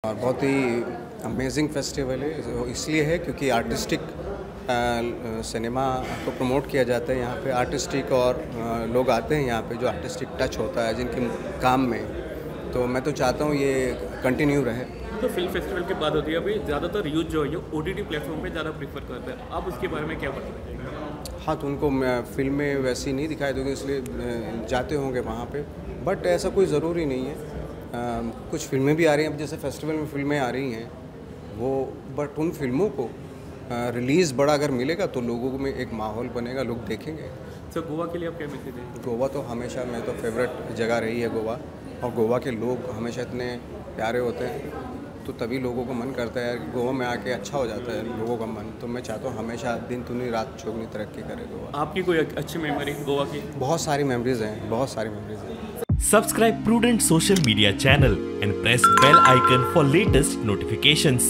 और बहुत ही amazing festival है, इसलिए है क्योंकि आर्टिस्टिक सिनेमा को प्रमोट किया जाता है यहाँ पे। आर्टिस्टिक और लोग आते हैं यहाँ पे जो आर्टिस्टिक टच होता है जिनके काम में, तो मैं तो चाहता हूँ ये कंटिन्यू रहे। तो फिल्म फेस्टिवल की बात होती है, अभी ज़्यादातर यूथ जो है OTT प्लेटफॉर्म पे ज़्यादा प्रीफर करते हैं, आप उसके बारे में क्या बताना चाहेंगे? हाँ, तो उनको फिल्में वैसी नहीं दिखाई दोगे इसलिए जाते होंगे वहाँ पे, बट ऐसा कोई ज़रूरी नहीं है। कुछ फिल्में भी आ रही हैं, अब जैसे फेस्टिवल में फिल्में आ रही हैं वो, बट उन फिल्मों को रिलीज़ बड़ा अगर मिलेगा तो लोगों में एक माहौल बनेगा, लोग देखेंगे। सर गोवा के लिए आप क्या मैसेज देंगे? गोवा तो हमेशा मैं तो फेवरेट जगह रही है गोवा, और गोवा के लोग हमेशा इतने प्यारे होते हैं, तो तभी लोगों को मन करता है यार कि गोवा में आके अच्छा हो जाता है लोगों का मन। तो मैं चाहता हूँ हमेशा दिन दुनी रात चौगनी तरक्की करे गोवा। आपकी कोई अच्छी मेमोरी गोवा की? बहुत सारी मेमोरीज हैं, बहुत सारी मेमोरीज हैं। Subscribe Prudent social media channel and press bell icon for latest notifications.